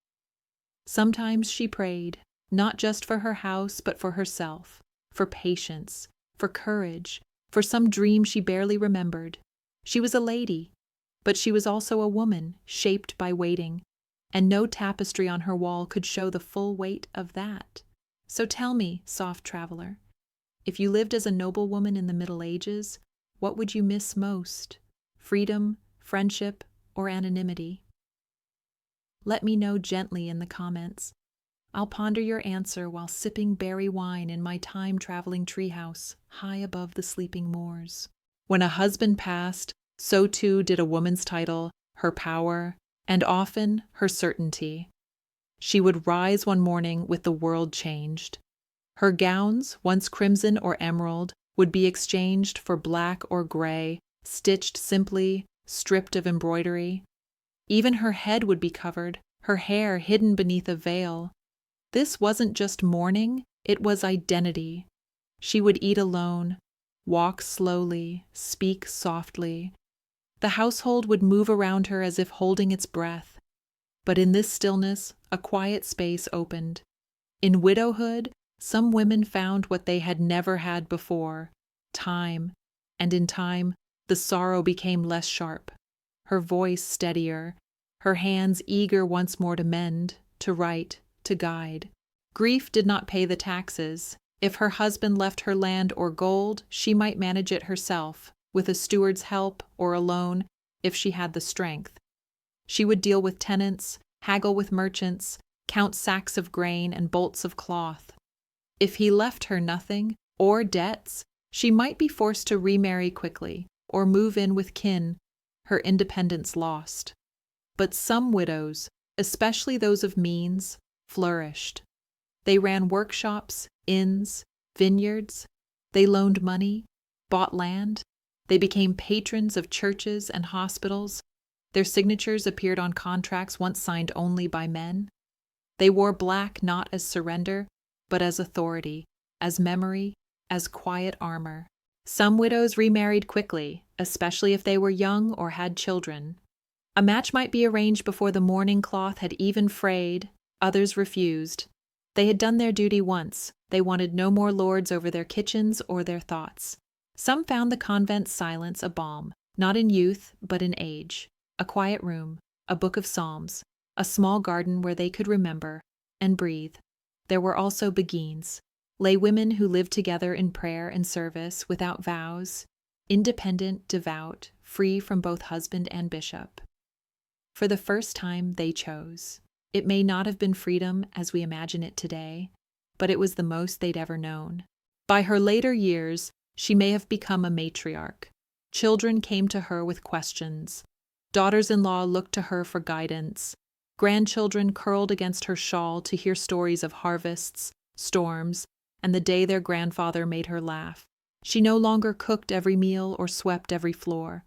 Sometimes she prayed, not just for her house, but for herself, for patience, for courage, for some dream she barely remembered. She was a lady, but she was also a woman, shaped by waiting, and no tapestry on her wall could show the full weight of that. So tell me, soft traveler, if you lived as a noblewoman in the Middle Ages, what would you miss most? Freedom, friendship, or anonymity? Let me know gently in the comments. I'll ponder your answer while sipping berry wine in my time-traveling treehouse high above the sleeping moors. When a husband passed, so too did a woman's title, her power, and often her certainty. She would rise one morning with the world changed. Her gowns, once crimson or emerald, would be exchanged for black or gray, stitched simply, stripped of embroidery. Even her head would be covered, her hair hidden beneath a veil. This wasn't just mourning, it was identity. She would eat alone, walk slowly, speak softly. The household would move around her as if holding its breath. But in this stillness, a quiet space opened. In widowhood, some women found what they had never had before, time, and in time, the sorrow became less sharp, her voice steadier, her hands eager once more to mend, to write, to guide. Grief did not pay the taxes. If her husband left her land or gold, she might manage it herself, with a steward's help or alone, if she had the strength. She would deal with tenants, haggle with merchants, count sacks of grain and bolts of cloth. If he left her nothing, or debts, she might be forced to remarry quickly, or move in with kin, her independence lost. But some widows, especially those of means, flourished. They ran workshops, inns, vineyards. They loaned money, bought land. They became patrons of churches and hospitals. Their signatures appeared on contracts once signed only by men. They wore black not as surrender, but as authority, as memory, as quiet armor. Some widows remarried quickly, especially if they were young or had children. A match might be arranged before the mourning cloth had even frayed. Others refused. They had done their duty once. They wanted no more lords over their kitchens or their thoughts. Some found the convent's silence a balm, not in youth, but in age. A quiet room, a book of psalms, a small garden where they could remember and breathe. There were also beguines, lay women who lived together in prayer and service without vows, independent, devout, free from both husband and bishop. For the first time, they chose. It may not have been freedom as we imagine it today, but it was the most they'd ever known. By her later years, she may have become a matriarch. Children came to her with questions. Daughters-in-law looked to her for guidance. Grandchildren curled against her shawl to hear stories of harvests, storms, and the day their grandfather made her laugh. She no longer cooked every meal or swept every floor,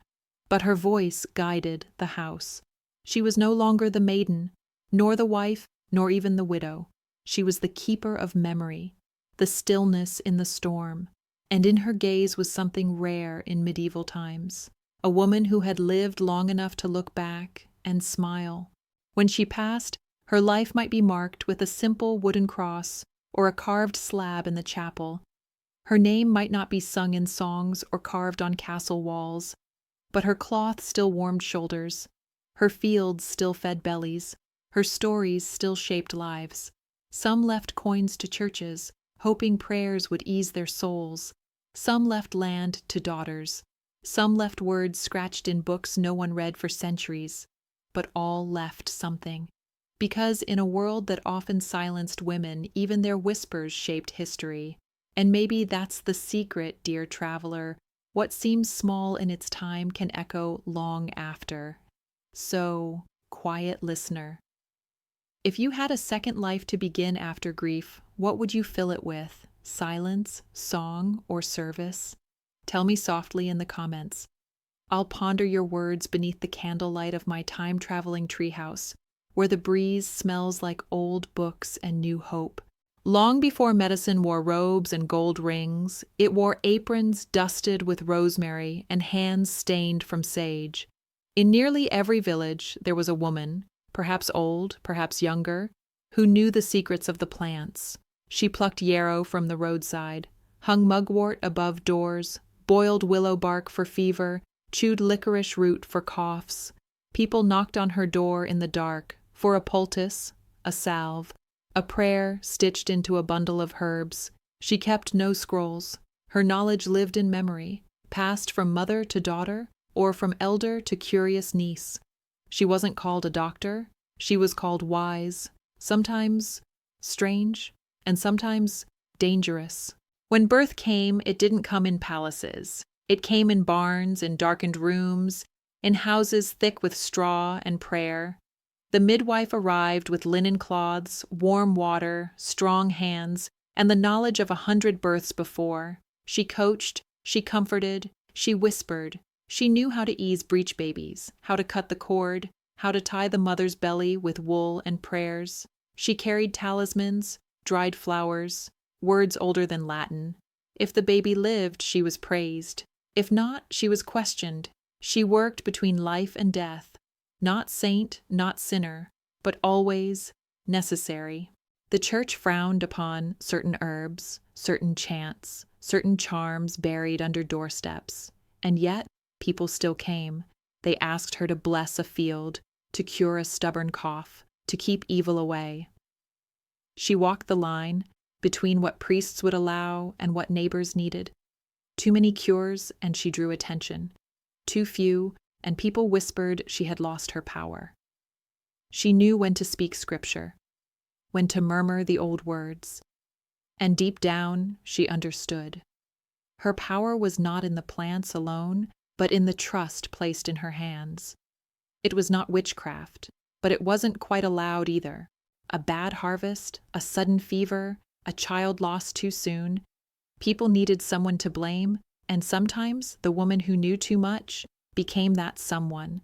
but her voice guided the house. She was no longer the maiden, nor the wife, nor even the widow. She was the keeper of memory, the stillness in the storm, and in her gaze was something rare in medieval times. A woman who had lived long enough to look back and smile. When she passed, her life might be marked with a simple wooden cross or a carved slab in the chapel. Her name might not be sung in songs or carved on castle walls, but her cloth still warmed shoulders, her fields still fed bellies, her stories still shaped lives. Some left coins to churches, hoping prayers would ease their souls. Some left land to daughters. Some left words scratched in books no one read for centuries. But all left something. Because in a world that often silenced women, even their whispers shaped history. And maybe that's the secret, dear traveler. What seems small in its time can echo long after. So, quiet listener, if you had a second life to begin after grief, what would you fill it with? Silence, song, or service? Tell me softly in the comments. I'll ponder your words beneath the candlelight of my time-traveling treehouse, where the breeze smells like old books and new hope. Long before medicine wore robes and gold rings, it wore aprons dusted with rosemary and hands stained from sage. In nearly every village, there was a woman, perhaps old, perhaps younger, who knew the secrets of the plants. She plucked yarrow from the roadside, hung mugwort above doors, boiled willow bark for fever, chewed licorice root for coughs. People knocked on her door in the dark for a poultice, a salve, a prayer stitched into a bundle of herbs. She kept no scrolls. Her knowledge lived in memory, passed from mother to daughter, or from elder to curious niece. She wasn't called a doctor. She was called wise, sometimes strange, and sometimes dangerous. When birth came, it didn't come in palaces. It came in barns, in darkened rooms, in houses thick with straw and prayer. The midwife arrived with linen cloths, warm water, strong hands, and the knowledge of 100 births before. She coached, she comforted, she whispered. She knew how to ease breech babies, how to cut the cord, how to tie the mother's belly with wool and prayers. She carried talismans, dried flowers, words older than Latin. If the baby lived, she was praised. If not, she was questioned. She worked between life and death. Not saint, not sinner, but always necessary. The church frowned upon certain herbs, certain chants, certain charms buried under doorsteps. And yet, people still came. They asked her to bless a field, to cure a stubborn cough, to keep evil away. She walked the line between what priests would allow and what neighbors needed. Too many cures, and she drew attention. Too few, and people whispered she had lost her power. She knew when to speak scripture, when to murmur the old words, and deep down she understood. Her power was not in the plants alone, but in the trust placed in her hands. It was not witchcraft, but it wasn't quite allowed either. A bad harvest, a sudden fever, a child lost too soon. People needed someone to blame, and sometimes the woman who knew too much became that someone.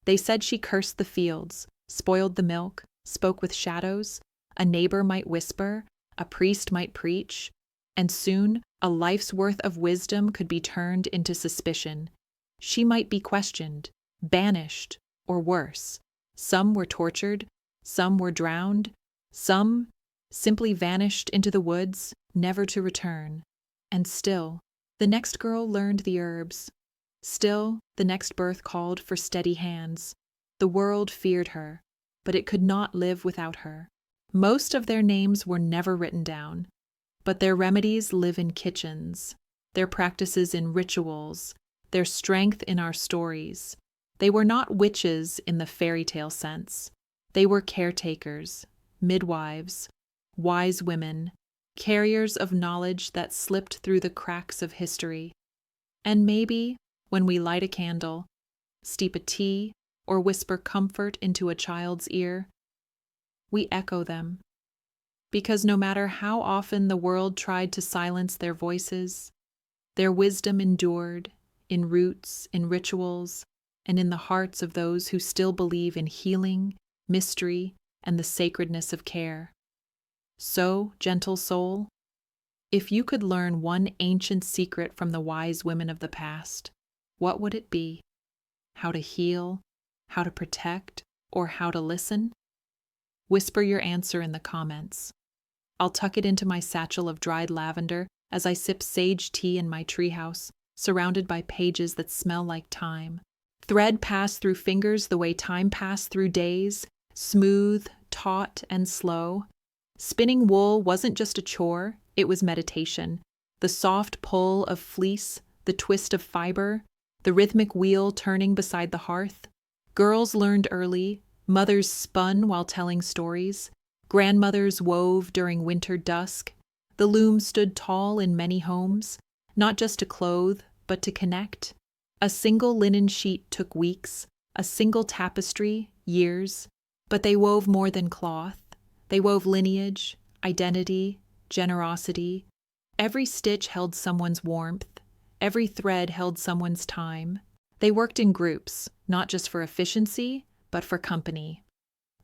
They said she cursed the fields, spoiled the milk, spoke with shadows. A neighbor might whisper, a priest might preach, and soon a life's worth of wisdom could be turned into suspicion. She might be questioned, banished, or worse. Some were tortured, some were drowned, some simply vanished into the woods, never to return. And still, the next girl learned the herbs. Still, the next birth called for steady hands. The world feared her, but it could not live without her. Most of their names were never written down, but their remedies live in kitchens, their practices in rituals, their strength in our stories. They were not witches in the fairy tale sense. They were caretakers, midwives, wise women, carriers of knowledge that slipped through the cracks of history. And maybe, when we light a candle, steep a tea, or whisper comfort into a child's ear, we echo them. Because no matter how often the world tried to silence their voices, their wisdom endured in roots, in rituals, and in the hearts of those who still believe in healing, mystery, and the sacredness of care. So, gentle soul, if you could learn one ancient secret from the wise women of the past, what would it be? How to heal, how to protect, or how to listen? Whisper your answer in the comments. I'll tuck it into my satchel of dried lavender as I sip sage tea in my treehouse, surrounded by pages that smell like time. Thread passed through fingers the way time passed through days, smooth, taut, and slow. Spinning wool wasn't just a chore, it was meditation. The soft pull of fleece, the twist of fiber, the rhythmic wheel turning beside the hearth. Girls learned early, mothers spun while telling stories, grandmothers wove during winter dusk. The loom stood tall in many homes, not just to clothe, but to connect. A single linen sheet took weeks, a single tapestry, years, but they wove more than cloth. They wove lineage, identity, generosity. Every stitch held someone's warmth, every thread held someone's time. They worked in groups, not just for efficiency, but for company.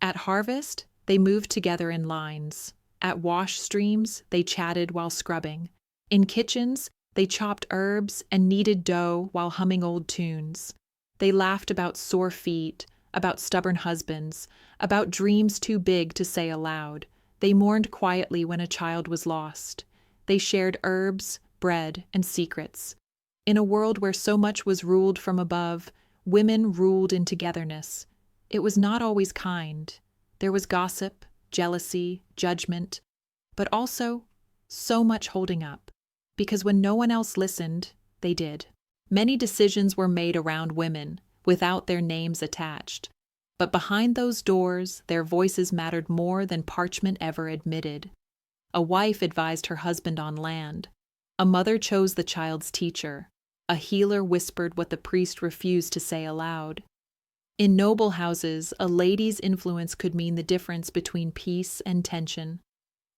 At harvest, they moved together in lines. At wash streams, they chatted while scrubbing. In kitchens, they chopped herbs and kneaded dough while humming old tunes. They laughed about sore feet, about stubborn husbands, about dreams too big to say aloud. They mourned quietly when a child was lost. They shared herbs, bread, and secrets. In a world where so much was ruled from above, women ruled in togetherness. It was not always kind. There was gossip, jealousy, judgment, but also so much holding up. Because when no one else listened, they did. Many decisions were made around women, without their names attached. But behind those doors, their voices mattered more than parchment ever admitted. A wife advised her husband on land. A mother chose the child's teacher. A healer whispered what the priest refused to say aloud. In noble houses, a lady's influence could mean the difference between peace and tension.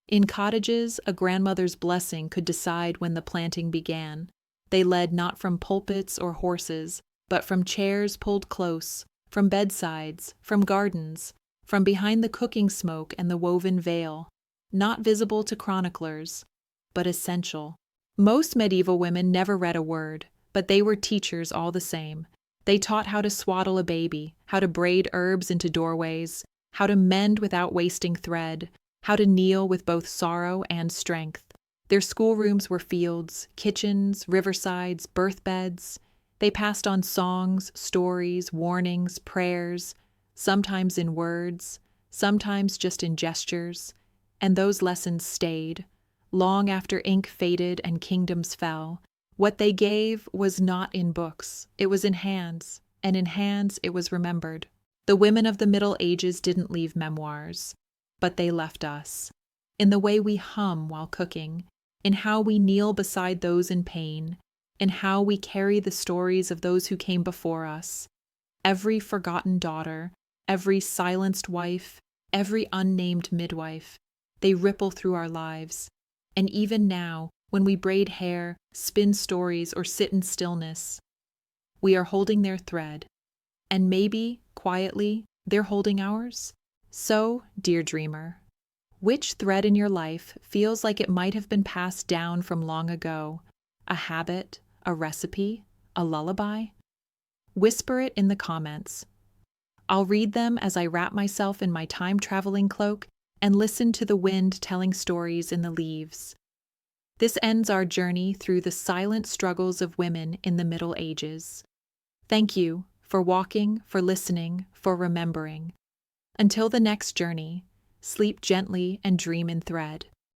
In cottages, a grandmother's blessing could decide when the planting began. They led not from pulpits or horses, but from chairs pulled close, from bedsides, from gardens, from behind the cooking smoke and the woven veil, not visible to chroniclers, but essential. Most medieval women never read a word, but they were teachers all the same. They taught how to swaddle a baby, how to braid herbs into doorways, how to mend without wasting thread, how to kneel with both sorrow and strength. Their schoolrooms were fields, kitchens, riversides, birthbeds. They passed on songs, stories, warnings, prayers, sometimes in words, sometimes just in gestures, and those lessons stayed, long after ink faded and kingdoms fell. What they gave was not in books, it was in hands, and in hands it was remembered. The women of the Middle Ages didn't leave memoirs, but they left us. In the way we hum while cooking, in how we kneel beside those in pain, in how we carry the stories of those who came before us. Every forgotten daughter, every silenced wife, every unnamed midwife, they ripple through our lives. And even now, when we braid hair, spin stories, or sit in stillness, we are holding their thread. And maybe, quietly, they're holding ours. So, dear dreamer, which thread in your life feels like it might have been passed down from long ago? A habit, a recipe, a lullaby? Whisper it in the comments. I'll read them as I wrap myself in my time-traveling cloak and listen to the wind telling stories in the leaves. This ends our journey through the silent struggles of women in the Middle Ages. Thank you for walking, for listening, for remembering. Until the next journey, sleep gently and dream in thread.